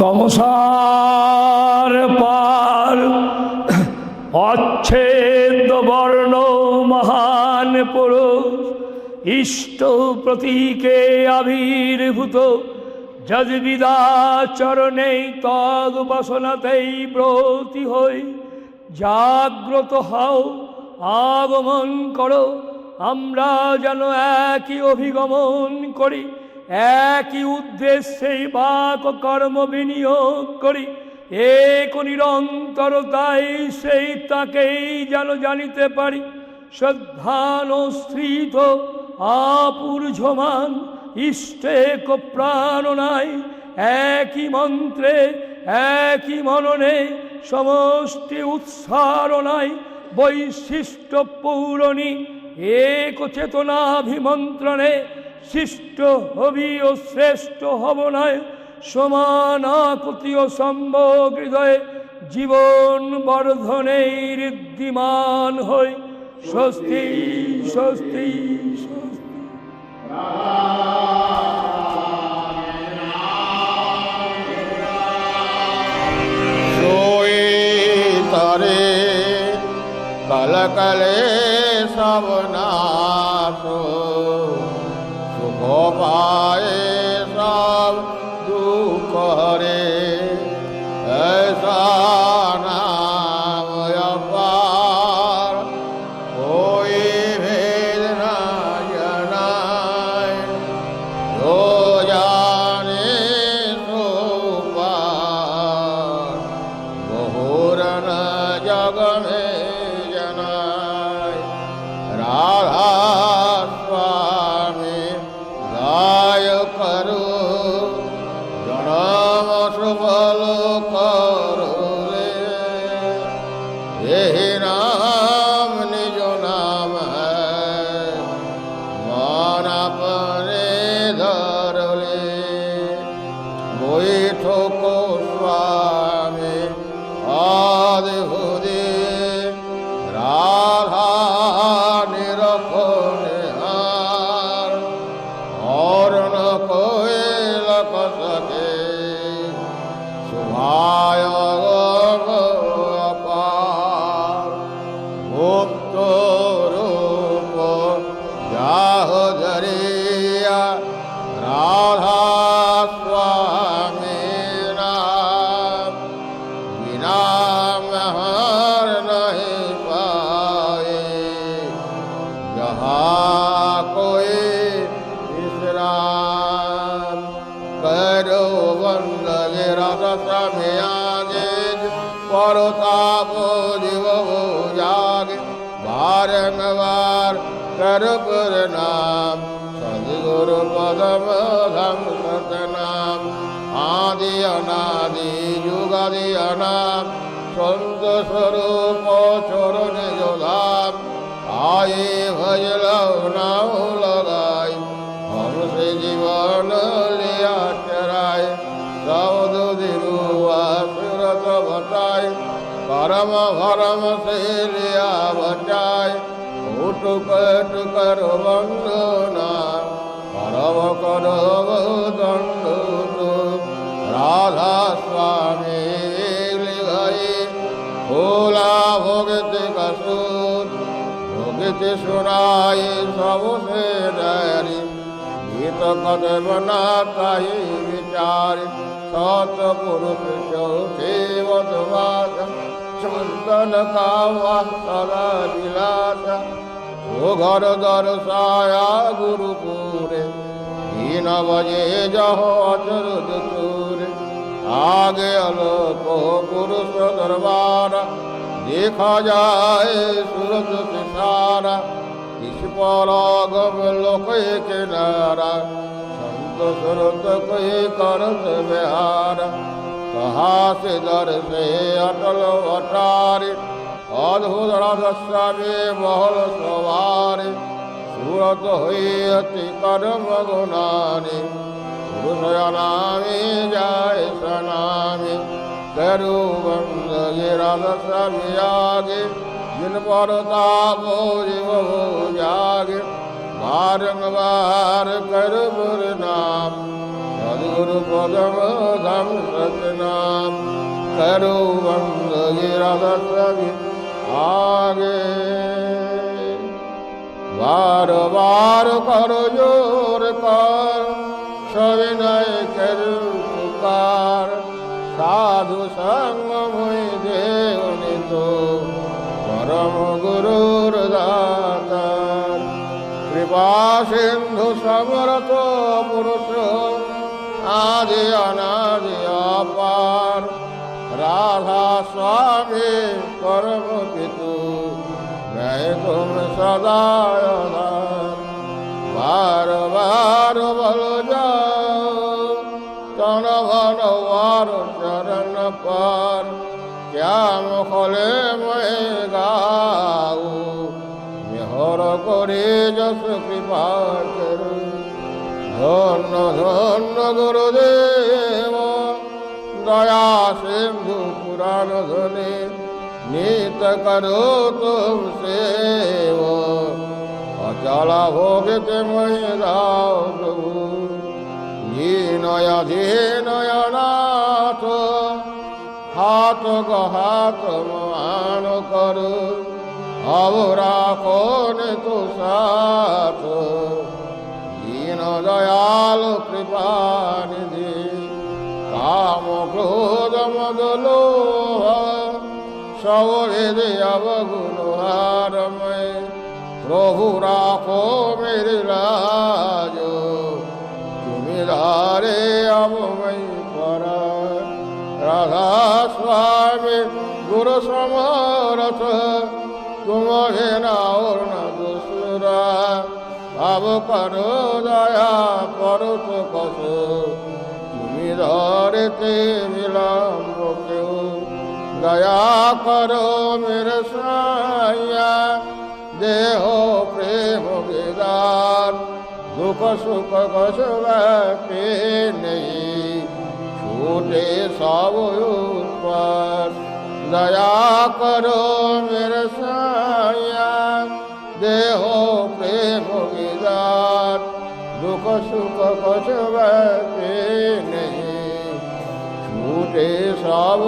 তমসার পার অচ্ছেদ বর্ণ মহান পুরুষ ইষ্ট প্রতীকে আবির্ভূত যদ্বিদাচরণে তদুপাসনাতেই ব্রতী হই। জাগ্রত হও, আগমন করো, আমরা যেন একই অভিগমন করি, একই উদ্দেশ্যেই বাক কর্ম বিনিয়োগ করি। এক নিরন্তরতাই সেই তাকেই যেন জানিতে পারি। শ্রদ্ধানুসৃত আপুর্ঝমান ইষ্টেক প্রাণ নাই, একই মন্ত্রে একই মননে সমষ্টি উৎসারণায় বৈশিষ্ট্য পৌরণী এক চেতনাভিমন্ত্রণে শিষ্ট হবি ও শ্রেষ্ঠ হবনায় সমানাকুতি ও সম্ভোগ হৃদয়ে জীবন বর্ধনে ঋদ্ধিমান হই। স্বস্তি স্বস্তি স্বস্তি। তারে কলকলে সব নাশ, শুভ পায়ে সব দুঃখ রে। ऐसा नाम अपार कोई भेद न जनाय, जो जाने सो पार बहुर न जग में जनाय। राधा स्वामी गाय करो जन्म सुफल करो ले, यही नाम निज नाम है मान अपने धर ले। बैठो को स्वामी आदि हुदे, राधा निरखो निहार, और न कोई लख सके शुभाय अपार। मुक्त रूप जाह जरिया राधा स्वामी नाम, बिना महर नहीं पाए जहाँ कोई विश्राम। करो वंदे रस समियागे परताप जीव जागे, बारंबार कर नाम सदगुरु पदम धम सतनाम। आदि अनादि जुगादि अनाम संत स्वरूप चरण जोधाम। आए भजलौ नाम लगाई हमसे जीवन लिया चराय। शब्द दिरुआ सुरत बताए परम भरम से लिया बचाए। टुक टुक वंदना करव करव दंड राधा स्वामी गई भोला भोगति कसूर। भोगति सुनाई सबसे डरी गीत कदम बनाता ही विचार। सत पुरुष चौथे वधवास चंदन का सदा विलास। वो घर दर्शाया गुरुपुरे 3 बजे जहो अचरज सूर। आगे अलोक पुरुष दरबार देखा जाए सूरज से सारा। इस पर गम लोक किनारा संत सुरत कोई करत बिहार। कहाँ से दर से अटल अटारी अद्भुत रस में महल सवारी। सूरत हुई अति कर्म गुनानी पुरुष अनामी जाय सनामी। करू बंद गिरल समियागे जिन पर तापो जीव जागे। बारंबार कर नाम गुरु पदम धम सतनाम करो बंद गिरधि आगे बार बार करो जोर कर सविनय कर पुकार साधु संग मुई देवनि तो परम गुरुर दातार कृपा सिंधु समरथ पुरुष आदि अनादि अपार राधा स्वामी परम पितु मैं तुम सदा आधार बार बार बल जाओ तन भन वार चरण पर क्या मुखले मैं गाऊ मेहर करे जस कृपा करो धन्य धन्य गुरुदेव दया सिंधु पुराण धने नीत करो तुम सेव अचला भोगित मही दाओ प्रभु धीनय नाथ हाथ हाथ मान करो अब राखो ने तो साथ दीन दयाल कृपा निधि काम क्रोध मद लोभ सब वेदे अवगुण हारमय प्रभु राखो मेरे लाज तुम्हें धारे अब मैं परा राधा स्वामी गुरु समरथ तुम न और न दूसरा अब करो दया करो तो कसो तुम्हें धरते विलम्ब क्यों दया करो मेरे साया देहो प्रेम वेदार दुख सुख कछ के नहीं छूटे सब पर दया करो मेरे साया देहो प्रेम वेदार दुख सुख कछ के नहीं छूटे सब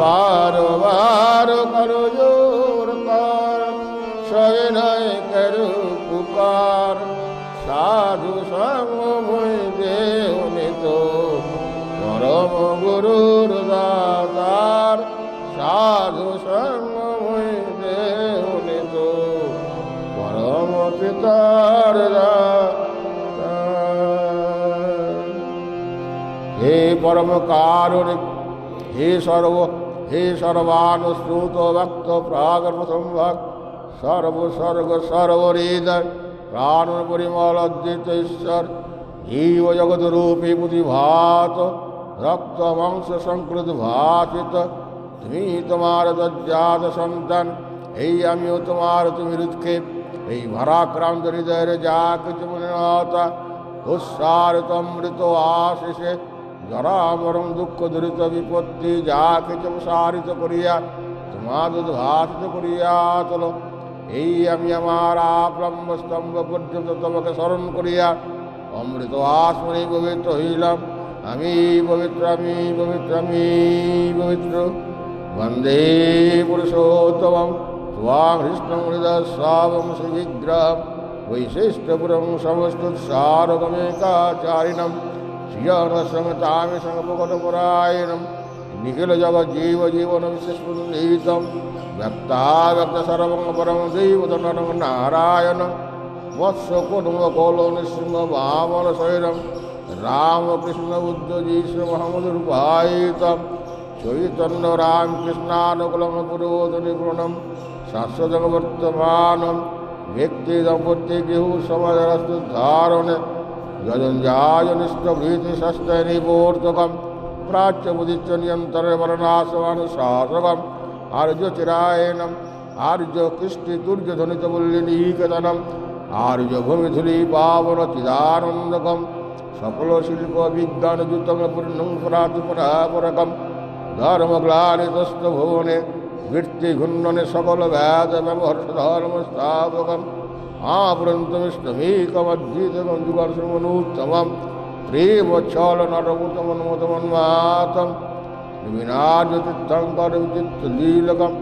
पार बार करो जोर कर सविनय करो पुकार साधु संग मुई देवनि तो परम गुरुर दातार साधु संग मुई देवनि तो परम पितार दातार हे परम कारुणिक हे सर्वानुश्रुत भक्त प्रागर्भ संभक सर्व सर्ग सर्वरीदर प्राण परिमल अद्वित ईश्वर जीव जगत रूपी बुद्धिभात रक्त वंश संकृत भाषित তুমি তোমার দজ্জাত সন্তান, এই আমিও তোমার তুমি হৃদকে, এই ভারাক্রান্ত হৃদয়ের যা কিছু মনে হতা উৎসারিত অমৃত আশিসে জরা মরম দুঃখ দূরিত বিপত্তি যা কিছু সারিত করিয়া তোমার উদ্ভাসিত করিয়া চল। এই আমি আমার আপলম্ব স্তম্ভ পর্যন্ত তোমাকে স্মরণ করিয়া অমৃত আসমনি পবিত্র হইলাম। আমি পবিত্র, আমি পবিত্র, আমি পবিত্র। বন্দে পুরুষোত্তমম স্বাং হৃষ্ণং হৃদস্বাবং শ্রীবিগ্রহম বৈশিষ্ট্যপুরং সমস্তুৎসারগমেকাচারিণম শ্রিয়নসংতামি সংপকটপরায়ণম নিখিল জগজ্জীব জীবন বিশেষপুরীতম ব্যক্তাব্যক্ত সর্বং পরম দৈবতনং নারায়ণ মৎস্য কুটুম্ব কৌল নৃসিংহ বামন শৈরম রামকৃষ্ণ বুদ্ধ যীশু মহামদুরূপায়িতম চৈতন্য রামকৃষ্ণানুকুলম পুরোধনি প্রণম শাশ্বতং বর্তমানম ব্যক্তিদম প্রত্যেকেহু সমাজরস্তুদ্ধারণে যজঞ্জায়নিষ্ঠভীতি ষষ্ঠনিবর্তকম প্রাচ্যবুদিচ্য নিয়ন্ত্রণে বর্ণাসমানুশাসকম আর্যচিরায়ণম আর্য কৃষ্টি দুর্যধ্বনিতমূল্যনিকেতনম আর্য ভূমিধূলি পাবন চিদানন্দকম সকল শিল্প বিজ্ঞানযুতম পূর্ণং পরাতিপরাপরকম ধর্মগ্লানিতস্ত ভুবনে বৃত্তি ঘূর্ণনে সকল ব্যাধ ব্যবহর্ষ ধর্মস্থাপকম आपृन्तमिष्टमेकमद्वितमं जुगर्षमनूत्तमं प्रेमच्छलनरमुतमन्मतमन्मातं विनार्यतित्थङ्करविचित्तलीलकं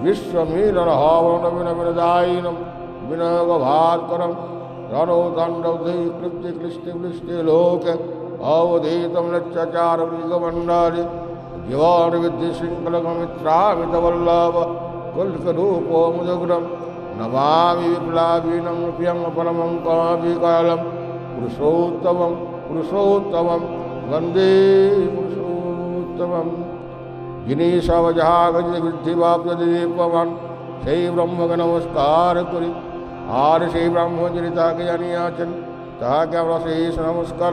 विश्वमीनरहावरणविनविनदायिनं विनयगभास्करं रणोताण्डवधैकृत्यक्लिष्टिक्लिष्टे लोके अवधीतं लक्ष्यचारवृगमण्डालि जीवानुविद्यशृङ्खलकमित्रामितवल्लभ कुल्करूपो मुदग्रं नमामि विप्लावीनं प्रियं परमं काभिकालं पुरुषोत्तमं पुरुषोत्तमं वन्दे पुरुषोत्तमं जिनी सवजागृद्धिवाप्यदीपवान সেই ব্রহ্মকে নমস্কার করি আর সেই ব্রহ্ম যিনি তাহাকে জানিয়াছেন তাহাকে আমরা শেষ নমস্কার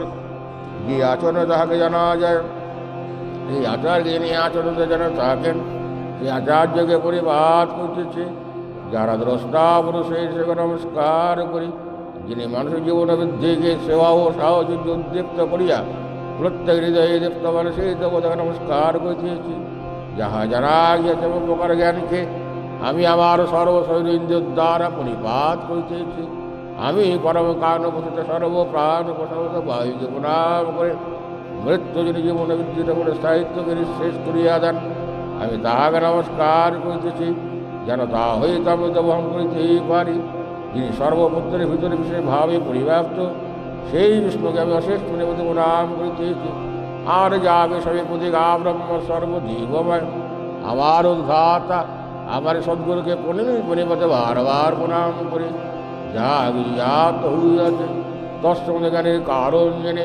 যে আচরণে তাহাকে জানা যায় এই আচার্য যিনি আচরণে জানা থাকেন সেই আচার্যকে পরিবাদ করতেছে যারা দ্রষ্টা পুরুষ সেকে নমস্কার করি যিনি মানুষের জীবন বৃদ্ধিকে সেবা ও সাহচর্য উদ্দীপ্ত করিয়া প্রত্যেক হৃদয়ে দীপ্তমান সেই দেবতাকে নমস্কার করিতেছি যাহা জানা গিয়েছে প্রকার জ্ঞানকে আমি আমার সর্বশরীর ইন্দ্রিয় দ্বারা পরিপাত করিতেছি আমি পরম কারণ বসিত সর্বপ্রাণ প্রসাদ বায়ুকে প্রণাম করে মৃত্যু যিনি জীবন বৃদ্ধিত করে স্থায়িত্বকে নিঃশেষ করিয়া দেন আমি তাহাকে নমস্কার করিতেছি যেন তা হইতে আমি বহন করিতেই পারি যিনি সর্বপুত্রের ভিতরে বিশেষভাবে পরিব্যাপ্ত সেই বিষ্ণুকে আমি অশেষ মনে প্রণাম করিতেছি আর যাবে সবে প্রতিগা ব্রহ্ম সর্বজীবময় আমার উদ্ঘাতা আমার সদ্গুরুকে পরিপথে বারবার প্রণাম করি যা জ্ঞাত হইয়াছে তৎসঙ্গে জ্ঞানের কারণ জেনে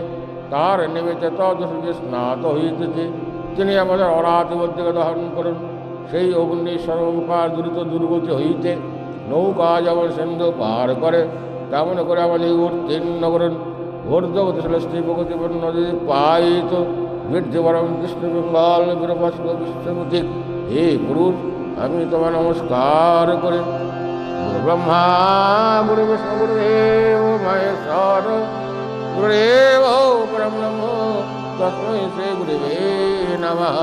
তার নিমিত্তে তদসূর্যে স্নাত হইতেছে তিনি আমাদের অরাতিবদ্ধকে দহন করুন সেই অগ্নি সর্বপ্রকার দ্রুত দুর্গতি হইতে নৌকা যেমন সিন্ধু পার করে তেমন করে আমাদের উত্তীর্ণ করুন ঊর্ধ্বগতি শ্রেষ্ঠী প্রগতিপূর্ণ নদী পাইত বৃদ্ধি বরং কৃষ্ণ বেঙ্গল বীরপাস্ক বিশ্বমতিক হে পুরুষ আমি তোমার নমস্কার করে গুরু ব্রহ্মা গুরু বিষ্ণু গুরুদেব মহেশ্বর গুরুদেব ব্রহ্ম তস্मै শ্রী গুরুবে নমঃ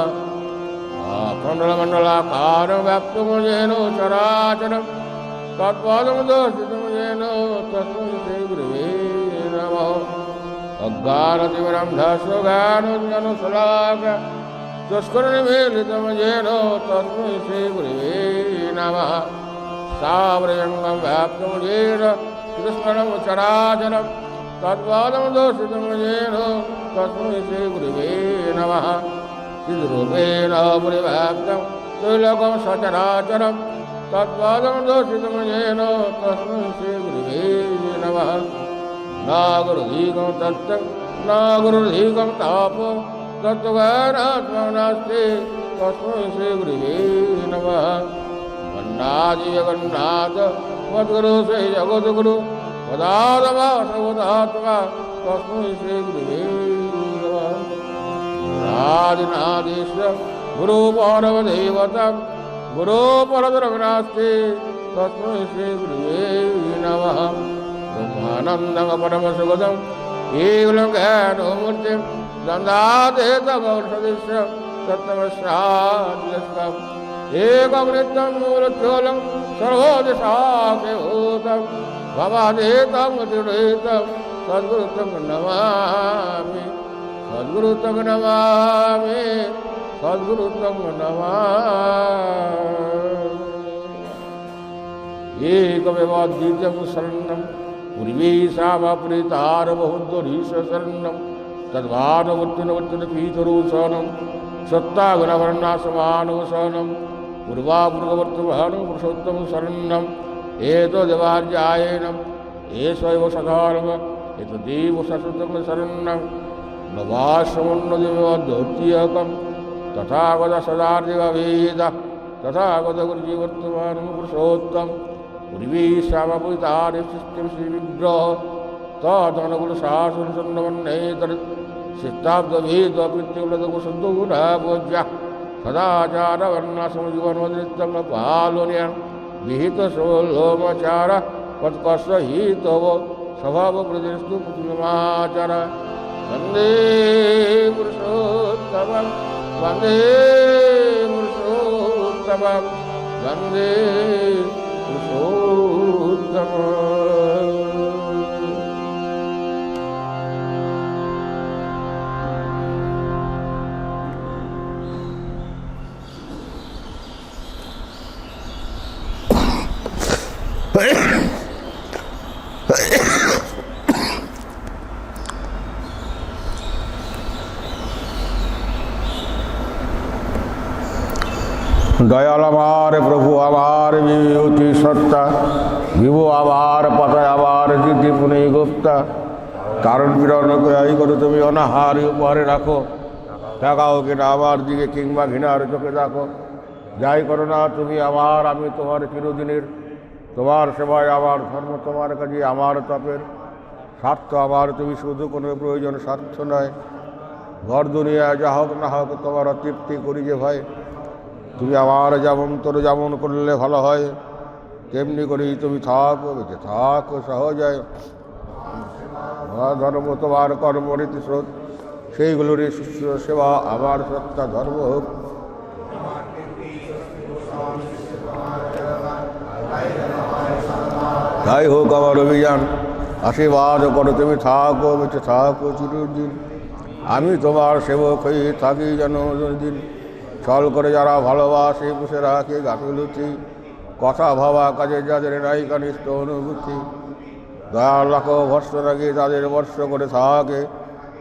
খণ্ডলমণ্ডলাকার ব্যাপ্তম যেন চরাচরম তৎপদম দর্শিতম যেন তস্मै শ্রী গুরুবে নমঃ অজ্ঞানতিমিরং ধ্যাস্বজ্ঞানঞ্জন শলাকা দুষ্করনিমীলিतं येन तस्मै श्रीगुरुवे नमः सावरजङ्गं व्याप्तं येन कृष्णं चराचरं तत्पादं दर्शितं येन तस्मै श्रीगुरुवे नमः चिद्रूपेण परिव्याप्तं त्रिलोकं सचराचरं तत्पादं दर्शितं येन तस्मै श्रीगुरुवे नमः न गुरुधीकं तत्तं न गुरुधीकं तापो तत्त्वज्ञानात्मा नास्ति तस्मै श्रीगुरुवे नमः गन्नादिजगन्नाथ मद्गुरु श्री जगद्गुरु पदात्मा सर्वदात्मा तस्मै श्रीगुरुवे नमः आदिनादीश्वर गुरु परमदेवता गुरु परद्रव्य नास्ति तस्मै श्रीगुरुवे नमः ब्रह्मानन्दं परमसुगतं केवलं ज्ञानमूर्तिं दन्दादेतगौरसदृश्यं सत्तमश्राद्यस्तं एकमृतं मूलचोलं सर्वोदिशाभूतं भवादेतं दृढेतं सद्गुरुतं नमामि सद्गुरुतं नमामि सद्गुरुतं नमामि एकमेवाद्वितीयं शरणं पूर्वीशावाप्रीतारबहुद्धरीश शरणं तद्भानुवर्तिनवर्तिनपीतरूषणं सत्तागुणवर्णासमानवसनं पूर्वापूर्ववर्तमानं पुरुषोत्तमं शरणं एतदेवार्यायणम् एषैव सदारम एतदेव सततं शरणं नवाश्रमन्नदेवद्योत्यकं तथागत सदार्दिववेद तथागतगुरुजीवर्तमानं पुरुषोत्तमं पूर्वीशावपुरितारिशिष्टं श्रीविग्रह तदनुगुणशासनसन्नमन्नेतर शिष्टाब्दभेदपित्युलदगुसुन्दूढाभोज्यः सदाचारवर्णासमजीवनोद्रिक्तं पालोन्य विहितसोल्लोमाचार पत्कस्य हितव स्वभावप्रतिस्तु पुण्यमाचार वन्दे पुरुषोत्तमं वन्दे पुरुषोत्तमं वन्दे पुरुषोत्तमम् দয়াল আমার প্রভু আমার বিভূতি সত্তা, বিভু আমার পাতায় আমার জিতি পুনেই গুপ্তা, কারণ বিরণ এই করে তুমি অনাহারি উপহারে রাখো, টাকাও কিনা আমার দিকে কিংবা ঘৃণার চোখে দেখো। যাই করো না তুমি আমার, আমি তোমার চিরদিনের, তোমার সেবায় আমার ধর্ম, তোমার কাজে আমার তপের স্বার্থ আমার তুমি শুধু কোনো প্রয়োজন স্বার্থ নয়। ঘর দুনিয়ায় যা হোক না হোক তোমার তৃপ্তি করি যে ভাই, তুমি আমার যেমন তোর যেমন করলে ভালো হয়, তেমনি করেই তুমি থাকো, বেঁচে থাকো সহজায়। ধর্ম তোমার কর্মরীতি স্রোত, সেইগুলোরই শিষ্য সেবা আমার সত্তা ধর্ম হোক। তাই হোক আমার অভিযান, আশীর্বাদ করো তুমি থাকো, বেঁচে থাকো চিরদিন। আমি তোমার সেবক হয়ে থাকি যেন দিন, ছল করে যারা ভালোবাসে পুষে রাখে গাফিলতি, কথা ভাবা কাজে যাদের নাই কনিষ্ঠ অনুভূতি। দয়াল রাখো ভর্ষ রাখি তাদের বর্ষ করে থাকে,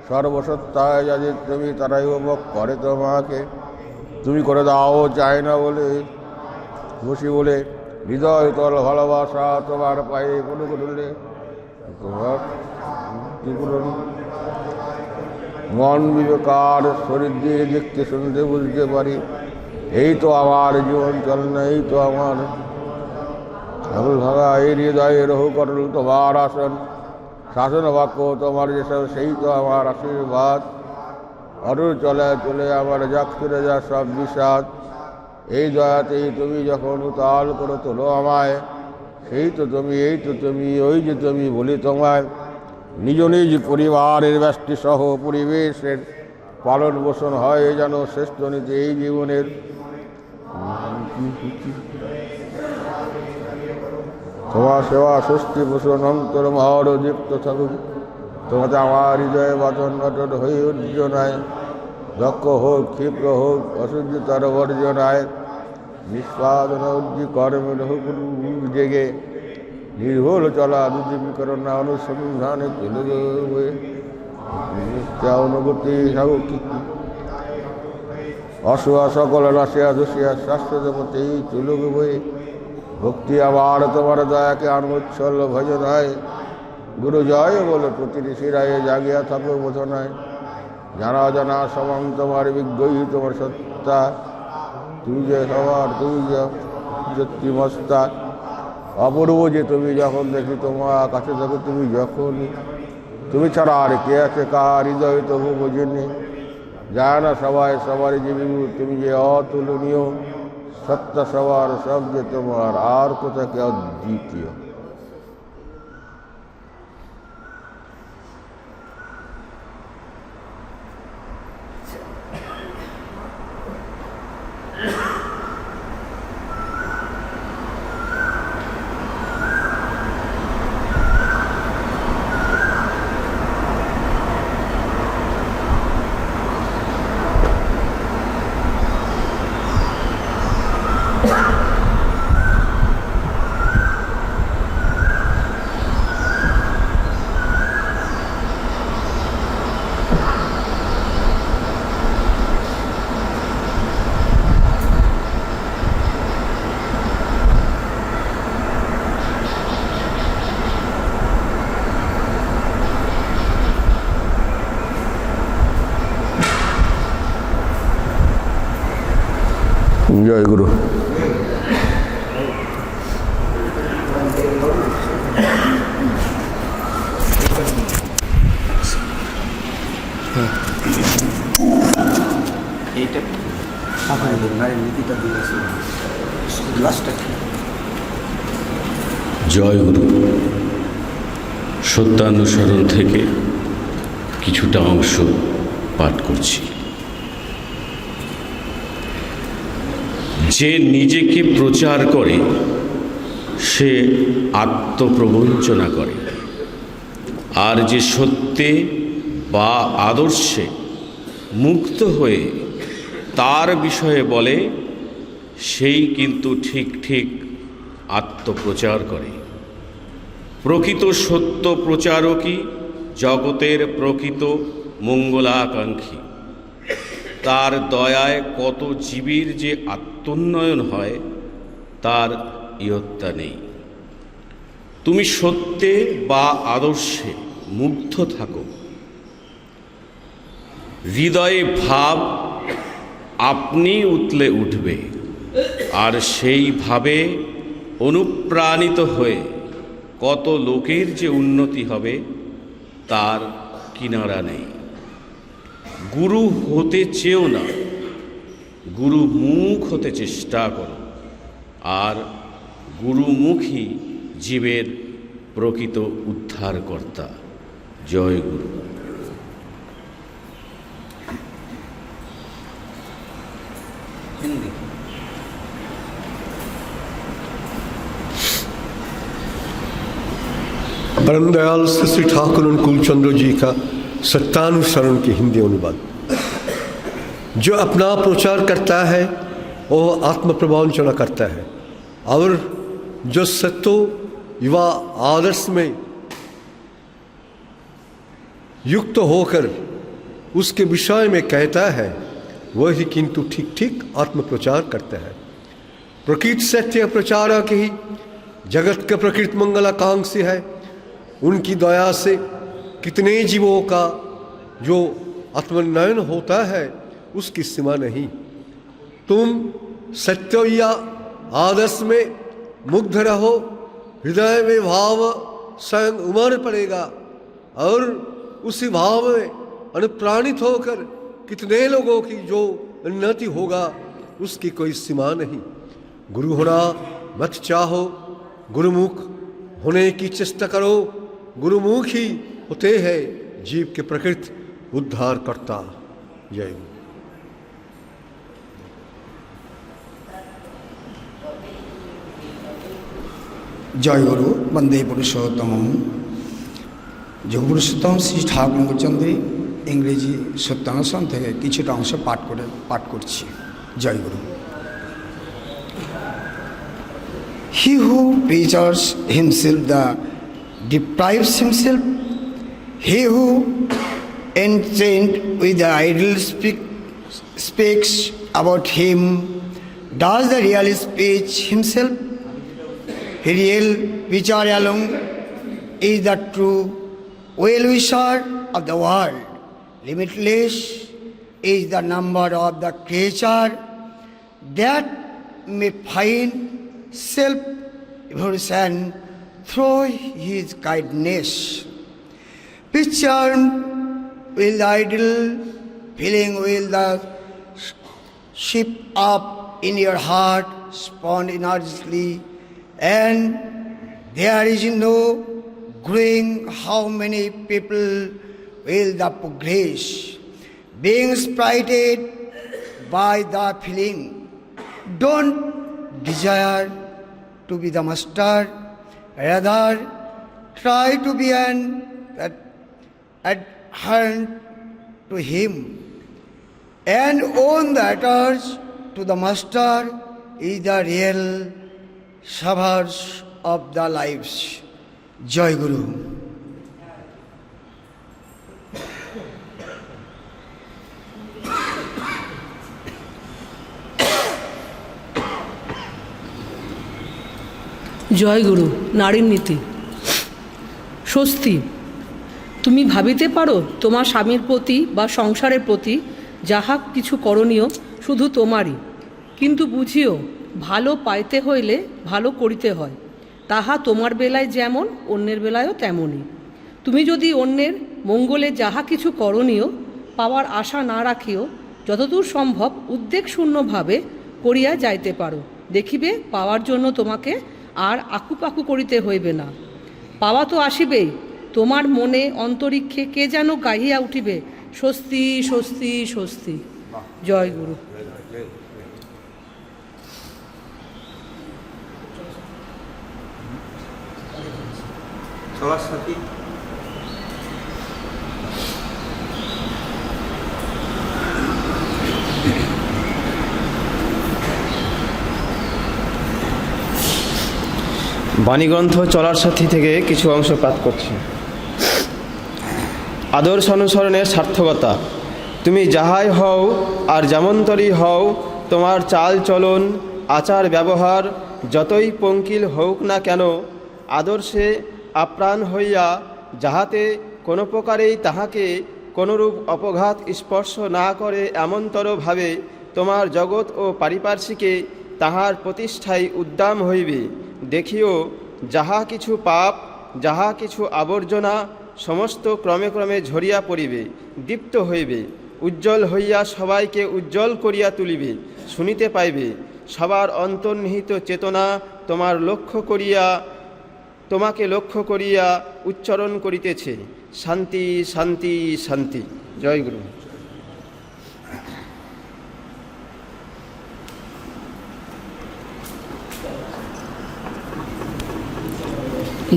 সর্বসত্তায় যাদের তুমি তারাই উপভোগ করে তোমাকে। তুমি করে দাও চাই না বলে খুশি বলে, হৃদয় তল ভালোবাসা তোমার পায়ে কোনো করলে তোমার মন বিবেকার শরীর দিয়ে দেখতে শুনতে বুঝতে পারি। এই তো আমার জীবন চলনা, এই তো আমার আবুল ভাঙা এই হৃদয়ে রহু করল তোমার আসন, শাসন বাক্য তোমার যেসব সেই তো আমার আশীর্বাদ। অরুর চলে চলে আমার যাক ফিরে যা সব বিষাদ, এই দয়াতেই তুমি যখন উতাল করো তোলো আমায়, সেই তো তুমি এই তো তুমি ওই যে তুমি বলি তোমায়। নিজ নিজ পরিবারের ব্যষ্টি সহ পরিবেশের পালন পোষণ হয় যেন শ্রেষ্ঠ নীতি এই জীবনের। তোমার সেবা স্বস্তি পোষণ অন্তর মহর দীপ্ত থাকুক, তোমাতে আমার হৃদয়ে বাদন ঘটন হয়ে উজ্জনায়। দক্ষ হোক ক্ষিপ্র হোক অসহ্যতার বর্জনায়, নিষ্পাদন উজ্জি কর্মের হোক জেগে, নির্ভুল চলা দুজীবী করোনা অনুসন্ধানে চলে যাবে। অনুভূতি অসুয়া সকল নাশিয়া দোষিয়া শাশ্বত পথে চলুক বই। ভক্তি আবার তোমার দয়াকে আনুচ্ছল ভজনায়, গুরু জয় বলে প্রতিটি শিরায় জাগিয়া থাকো বোধনায়। জানা জানা সমান তোমার বিজ্ঞই তোমার সত্তা, তুমি যে সবার তুমি যত্রিমস্তা। অপূর্ব যে তুমি যখন দেখি তোমার কাছে থাকো, তুমি যখন তুমি ছাড়া আর কে আছে কার হৃদয় তবু বোঝেনি। যায় না সবাই সবার যে বিভু, তুমি যে অতুলনীয় সত্তা সবার সব যে তোমার, আর কোথাকে অদ্বিতীয়। জয় গুরু। জয় গুরু। সত্যানুসরণ থেকে কিছুটা অংশ পাঠ করছি। যে নিজেকে প্রচার করে সে আত্মপ্রবঞ্চনা করে, আর যে সত্যে বা আদর্শে মুক্ত হয়ে তার বিষয়ে বলে সেই কিন্তু ঠিক ঠিক আত্মপ্রচার করে। প্রকৃত সত্য প্রচারকই জগতের প্রকৃত মঙ্গলাকাঙ্ক্ষী। তার দয়ায় কত জীবের যে আত্মোন্নয়ন হয় তার ইয়ত্তা নেই। তুমি সত্যে বা আদর্শে মুগ্ধ থাকো, হৃদয়ে ভাব আপনি উতলে উঠবে, আর সেইভাবে অনুপ্রাণিত হয়ে কত লোকের যে উন্নতি হবে তার কিনারা নেই। গুরু হতে চেয়েও না, গুরুমুখ হতে চেষ্টা করো, আর গুরুমুখী জীবের প্রকৃত উদ্ধারকর্তা। জয় গুরু। परम दयाल श्री ठाकुर अनुकूल चंद्र जी का सत्यानुसरण की हिंदी अनुवाद। जो अपना प्रचार करता है वह आत्म प्रवंचना करता है, और जो सत्य युवा आदर्श में युक्त होकर उसके विषय में कहता है वही किंतु ठीक ठीक आत्म प्रचार करता है। प्रकृत सत्य प्रचारक ही जगत के प्रकृत मंगलाकांक्षी है। उनकी दया से कितने जीवों का जो आत्मोन्नयन होता है उसकी सीमा नहीं। तुम सत्य या आदर्श में मुग्ध रहो, हृदय में भाव स्वयं उमड़ पड़ेगा, और उसी भाव में अनुप्राणित होकर कितने लोगों की जो उन्नति होगा उसकी कोई सीमा नहीं। गुरु होना मत चाहो, गुरुमुख होने की चेष्टा करो। गुरुमुख ही होते हैं जीव के प्रकृत उद्धार करता। जय गुरु। जय गुरु। वंदे पुरुषोत्तम। যোগ পুরুষোত্তম শ্রী ঠাকুর চন্দ্রে ইংরেজি সত্যানুসরণ থেকে কিছুটা অংশ পাঠ করছি। জয় গুরু। He who preaches himself the deprives himself. He who enchained with the idol speaks about him. Does the real speech himself? Real preacher alone is the true well-wisher of the world. Limitless is the number of the creature that may find self-evolution through his kindness. Picture with the idol, feeling with the ship up in your heart, spawn energetically, and there is no growing how many people will the progress, being sprited by the feeling. Don't desire to be the master, rather try to be an adherent to him, and own the attach to the master is the real savers of the lives. জয় গুরু। জয় গুরু। নারীর নীতি। স্বস্তি। তুমি ভাবিতে পারো তোমার স্বামীর প্রতি বা সংসারের প্রতি যাহা কিছু করণীয় শুধু তোমারই, কিন্তু বুঝিও ভালো পাইতে হইলে ভালো করিতে হয়। তাহা তোমার বেলায় যেমন অন্যের বেলায়ও তেমনই। তুমি যদি অন্যের মঙ্গলে যাহা কিছু করণীয় পাওয়ার আশা না রাখিও, যতদূর সম্ভব উদ্বেগশূন্যভাবে করিয়া যাইতে পারো, দেখিবে পাওয়ার জন্য তোমাকে আর আকুপাকু করিতে হইবে না। পাওয়া তো আসিবেই, তোমার মনে অন্তরিক্ষে কে যেন গাহিয়া উঠিবে, স্বস্তি স্বস্তি স্বস্তি। জয় গুরু। চলার সাথী বাণীগ্রন্থ চলার সাথী থেকে কিছু অংশ পাঠ করছি। আদর্শ অনুসরণের সার্থকতা। তুমি যাহাই হও আর যেমনতরই হও, তোমার চাল চলন আচার ব্যবহার যতই পঙ্কিল হোক না কেন, আদর্শে আপ্রাণ হইয়া যাহাতে কোনো প্রকারেই তাহাকে কোনরূপ অপঘাত স্পর্শ না করে এমনতরভাবে তোমার জগৎ ও পারিপার্শ্বিকে তাহার প্রতিষ্ঠায় উদ্দাম হইবে। দেখিও, যাহা কিছু পাপ, যাহা কিছু আবর্জনা সমস্ত ক্রমে ক্রমে ঝরিয়া পড়িবে, দীপ্ত হইবে, উজ্জ্বল হইয়া সবাইকে উজ্জ্বল করিয়া তুলিবে। শুনিতে পাইবে সবার অন্তর্নিহিত চেতনা তোমাকে লক্ষ্য করিয়া উচ্চারণ করিতেছে, শান্তি শান্তি শান্তি। জয় গুরু।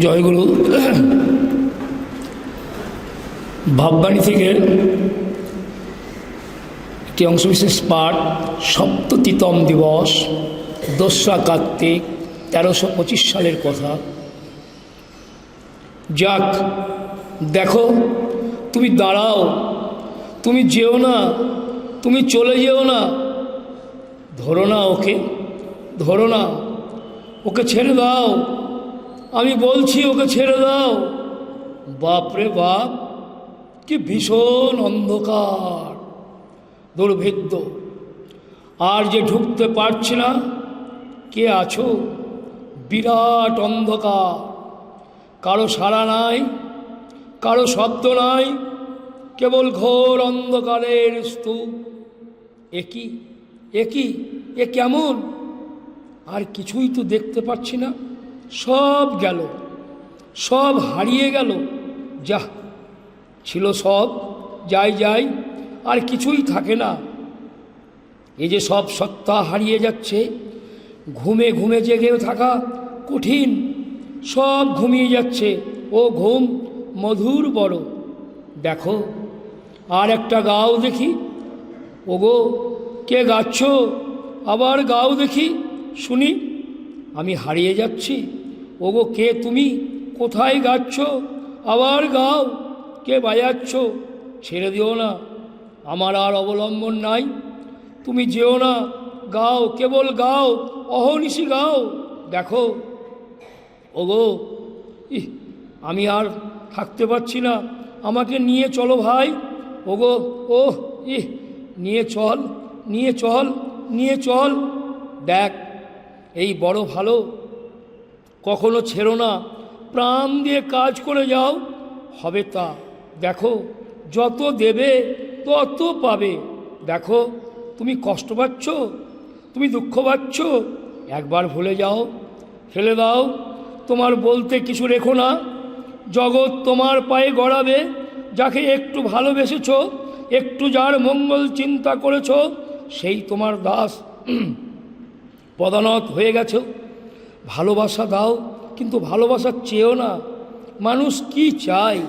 জয়গুরু। ভাববাণী থেকে একটি অংশবিশেষ পাঠ। সপ্ততিতম দিবস, 2রা কার্তিক, 1325 সালের কথা। যাক, দেখো, তুমি দাঁড়াও, তুমি যেও না, তুমি চলে যেও না, ধরো না ওকে, ধরো না ওকে, ছেড়ে দাও, আমি বলছি ওকে ছেড়ে দাও। বাপরে বাপ, কি ভীষণ অন্ধকার, দুর্ভেদ্য, আর যে ঢুকতে পারছি না। কে আছো? বিরাট অন্ধকার, কারো সাড়া নাই, কারো শব্দ নাই, কেবল ঘোর অন্ধকারের স্তূপ। একই একই এ কেমন? আর কিছুই তো দেখতে পাচ্ছি না, সব গেল, সব হারিয়ে গেল। যা ছিল সব যাই যাই, আর কিছুই থাকে না। এই যে সব সত্তা হারিয়ে যাচ্ছে, ঘুমে ঘুমে জেগে থাকা কঠিন, সব ঘুমিয়ে যাচ্ছে। ও ঘুম মধুর বড়। দেখো, আর একটা গাও দেখি। ওগো, কে গাচ্ছ? আবার গাও দেখি, শুনি। আমি হারিয়ে যাচ্ছি। ওগো, কে তুমি? কোথায় গাচ্ছ? আবার গাও। কে বাজাচ্ছ? ছেড়ে দিও না, আমার আর অবলম্বন নাই। তুমি যেও না, গাও, কেবল গাও, অহর্নিশি গাও। দেখো, ওগো, আমি আর থাকতে পারছি না, আমাকে নিয়ে চলো ভাই। ওগো, ও নিয়ে চল, নিয়ে চল, নিয়ে চল। দেখ, এই বড় ভালো, কখনো ছেড়ো না, প্রাণ দিয়ে কাজ করে যাও, হবে তা। দেখো, যত দেবে তত পাবে। দেখো, তুমি কষ্ট পাচ্ছ, তুমি দুঃখ পাচ্ছ, একবার ভুলে যাও, ফেলে দাও। তোমার বলতে কিছু রেখো না। জগৎ তোমার পায়ে গড়াবে, যাকে একটু ভালোবেসেছ, একটু যার মঙ্গল চিন্তা করেছ, সেই তোমার দাস। পদানত হয়ে গেছ। ভালোবাসা দাও, কিন্তু ভালোবাসা চেয়েও না। মানুষ কি চায়?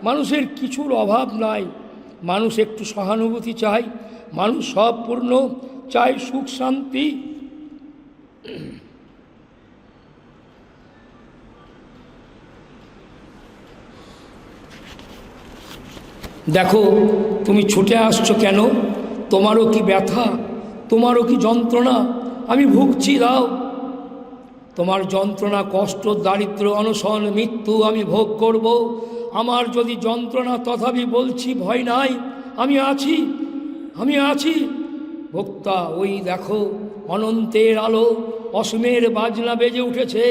মানুষের কিছুর অভাব নাই। মানুষ একটু সহানুভূতি চায়, মানুষ সব পূর্ণ চায়, সুখ শান্তি। দেখো, তুমি ছুটে আসছো কেন? তোমারও কি ব্যথা, তোমারও কি যন্ত্রণা? আমি ভুগছি, দাও। তোমার যন্ত্রণা, কষ্ট, দারিদ্র্য, অনশন, মৃত্যু আমি ভোগ করব। আমার যদি যন্ত্রণা, তথাপি বলছি ভয় নাই, আমি আছি, আমি আছি। ভোক্তা, ওই দেখো, অনন্তের আলো, অসীমের বাজনা বেজে উঠেছে।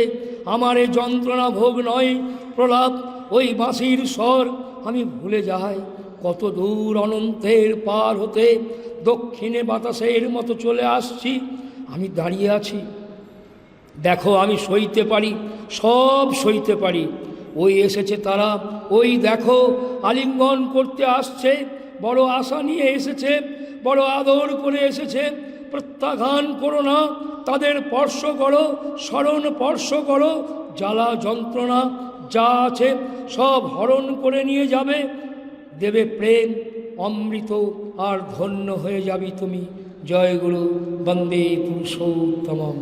আমার এ যন্ত্রণা ভোগ নয়, প্রলাপ, ওই বাঁশির স্বর। আমি ভুলে যাই কত দূর অনন্তের পার হতে, দক্ষিণে বাতাসের মতো চলে আসছি। আমি দাঁড়িয়ে আছি। দেখো, আমি সইতে পারি, সব সইতে পারি। ওই এসেছে তারা, ওই দেখো, আলিঙ্গন করতে আসছে। বড় আশা নিয়ে এসেছে, বড় আদর করে এসেছে। প্রত্যাখ্যান করো না, তাদের স্পর্শ করো, স্মরণ স্পর্শ করো। জ্বালা যন্ত্রণা যা আছে সব হরণ করে নিয়ে যাবে, দেবে প্রেম, অমৃত, আর ধন্য হয়ে যাবি তুমি। জয় গুরু, বন্দে পুরুষোত্তমম।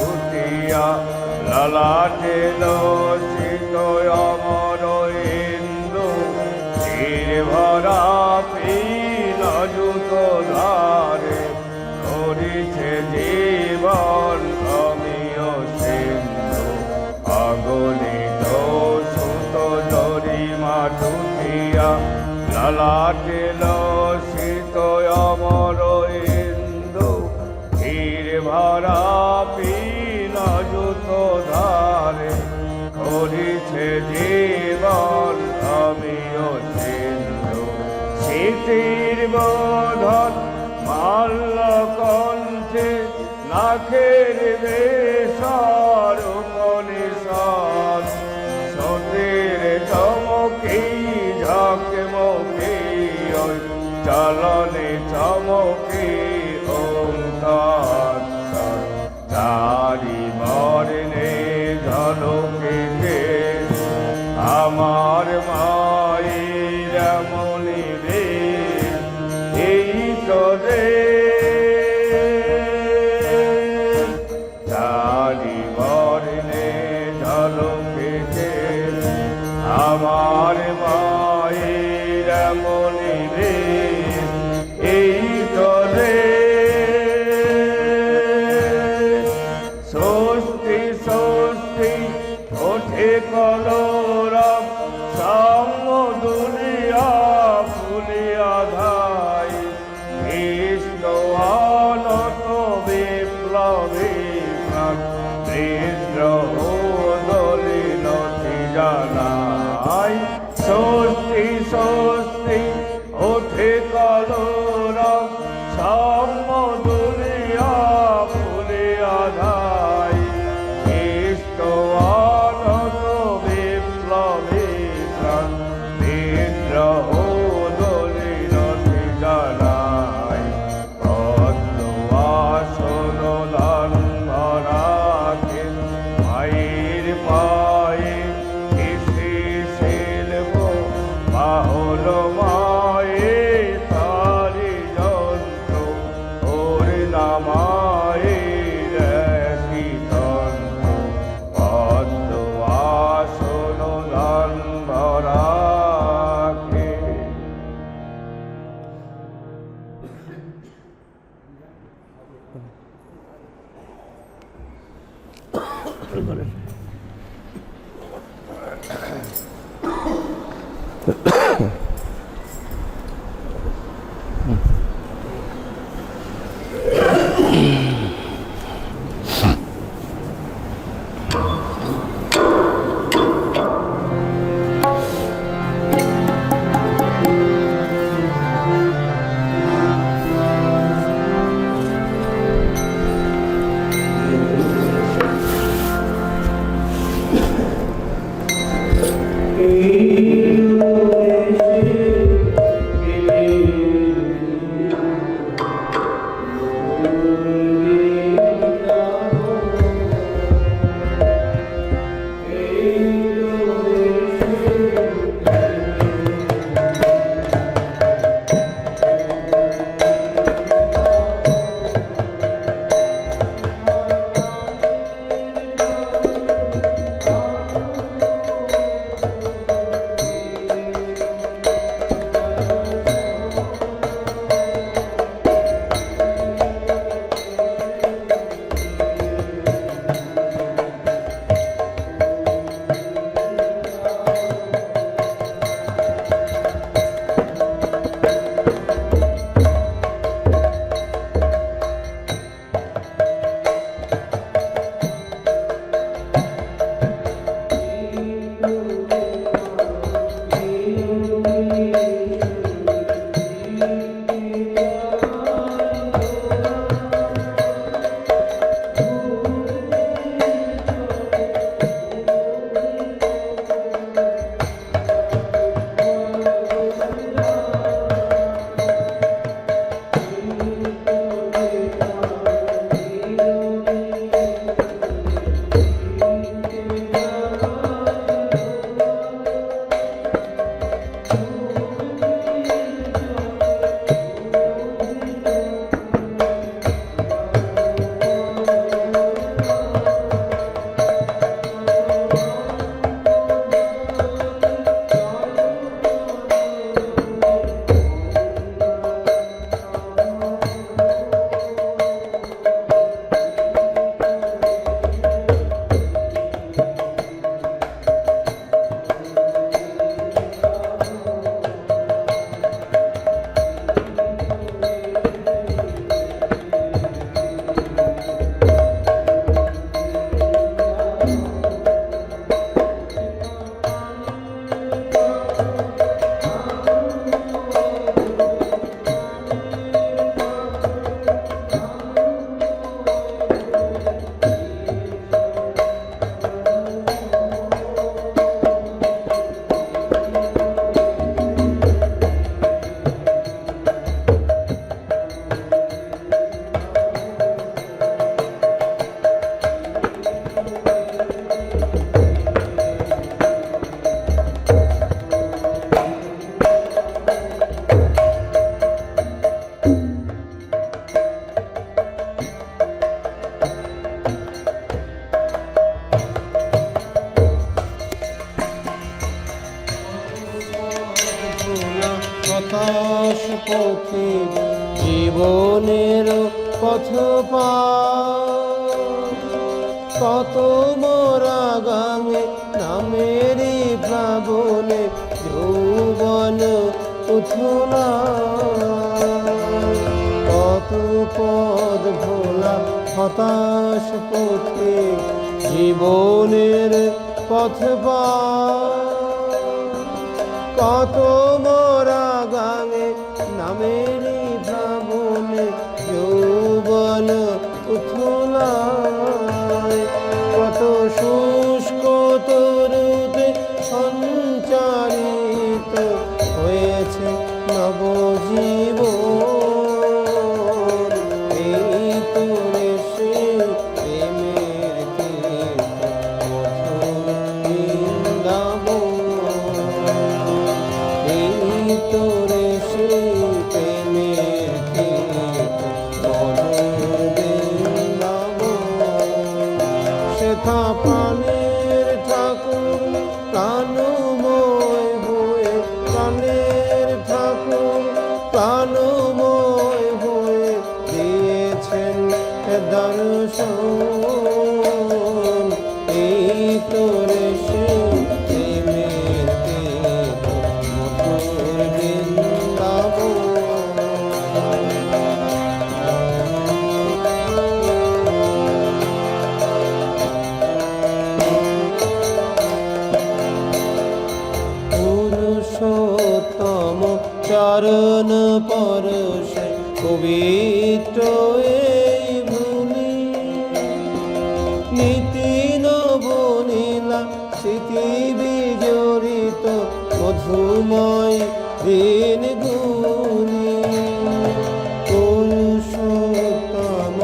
ছুটিয়া ললাটে লসিত অমর ইন্দু তীর ভরা পীন জুত ধারে করিছে জীবন অমিয় সিন্ধু অগণিত সুত জরিমা ছুটিয়া ললাটে লসিত অমর ইন্দু তীর ভরা পীন জুত ধারে করিছে জীবন অমিয় সিন্ধু স্মৃতির বোধন মাল্য কণ্ঠে নাখের বেশর উপনিষদ সতের চমকি ঝকমকি ওই চলনে চমকি ওঙ্কার চারি বর্ণে ঝলকে আমার মায়ের মনি রে এই তো রে চারি বর্ণে ঝলকে আমার মায়ের মনি রে এই তো রে স্বস্তি স্বস্তি ওঠে কলরব সামদুলিয়া ফুলিয়া ধাই কৃষ্ণ আনত বিপ্লবী প্রাণ বিদ্রোহ দলিনতি জানাই স্বস্তি স্বস্তি ওঠে কলরব সামদুলিয়া ফুলিয়া ধাই কৃষ্ণ আনত বিপ্লবী প্রাণ বিদ্রোহ দলিনতি জানাই পদ্ম আসন লাল ভরাকে মায়ের পায়ে কৃষি শিল্প বাহল মায়ে তারি যন্ত্র ওর নামায়ের তন্ত্র পদ্ম আসন লাল ভরাকে পথে জীবনের পথ কত মোরা গামে নামেরই প্লাবনে যৌবন উঠোনা কত পদ ভোলা হতাশ পথে জীবনের পথ কত মোরা গামে নামেরই ভ্রমণে যৌবন উথলায় কত শুষ্ক তরুতে সঞ্চারিত হয়েছে নবজীবন এই তোরে সে প্রেমের তীর্থ মধুর বৃন্দাবন এই তোরে সে প্রেমের তীর্থ মধুর বৃন্দাবন সেথা প্রাণের ঠাকুর প্রাণময় হয়ে প্রাণের ঠাকুর প্রাণময় হয়ে দিয়েছেন দর্শন এই তোরে সে প্রেমের তীর্থ মধুর বৃন্দাবন পুরুষোত্তম চরণ পরশে পবিত্র এই ভূমি নীতি নবনীলা স্মৃতি বিজড়িত মধুময় দিন গুণী পুরুষোত্তম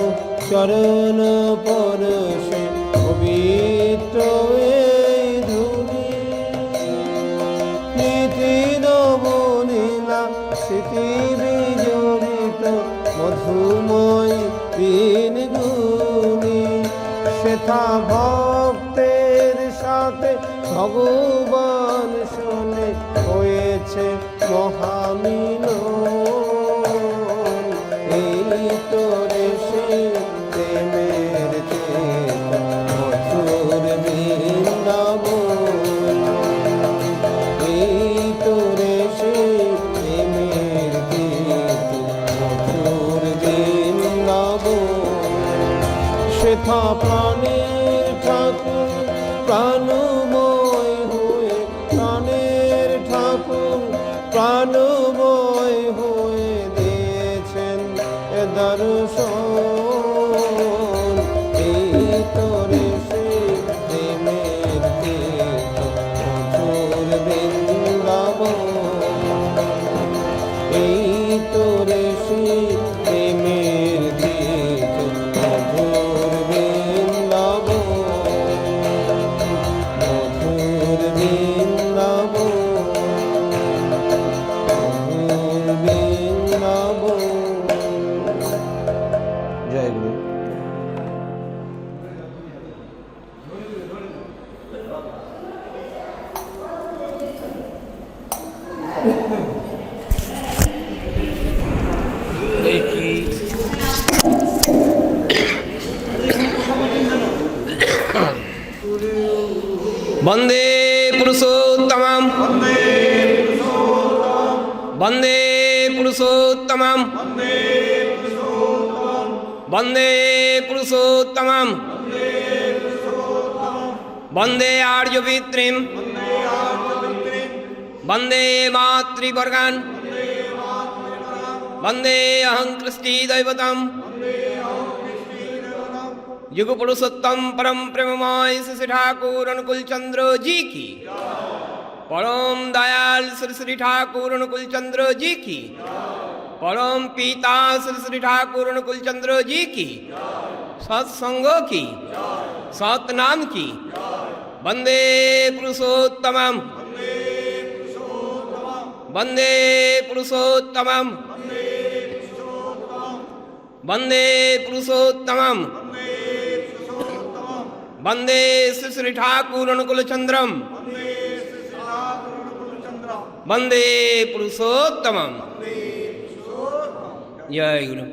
চরণ পরশে পবিত্র এই ধূলি নীতি নবনীলা স্মৃতি বিজড়িত মধুময় দিন গুণী সেথা ভক্তের সাথে ভগবান শোনে হয়েছে মহামিলন এই তোরে সে প্রেমের তীর্থ মধুর বৃন্দাবন এই তোরে সে প্রেমের তীর্থ মধুর বৃন্দাবন সেথা প্রাণের ঠাকুর প্রাণময় হয়ে প্রাণের ঠাকুর প্রাণময় হয়ে দিয়েছেন দর্শন এই তোরে সে প্রেমের তীর্থ মধুর বৃন্দাবন এই তোরে সে প্রেমের তীর্থ মধুর বৃন্দাবন মধুর বৃন্দাবন মধুর বৃন্দাবন জয় গুরু দেখি वंदे पुरुषोत्तमं वंदे पुरुषोत्तमं वंदे पुरुषोत्तमं वंदे आर्यवित्रिं वंदे मातृवर्गान् वंदे अहं कृष्टि दैवतं युग पुरुषोत्तम परम प्रेममय श्री ठाकुर अनुकूल चंद्र जी की परम दयाल श्री श्री ठाकुर अनुकूल चंद्र जी की परम पिता श्री श्री ठाकुर अनुकूल चंद्र जी की सत्संग की सतनाम की वंदे पुरुषोत्तमम वंदे पुरुषोत्तमम वंदे पुरुषोत्तमम वंदे श्री श्री ठाकुर अनुकूल चंद्रम वंदे पुरुषोत्तमम জয় গুরু।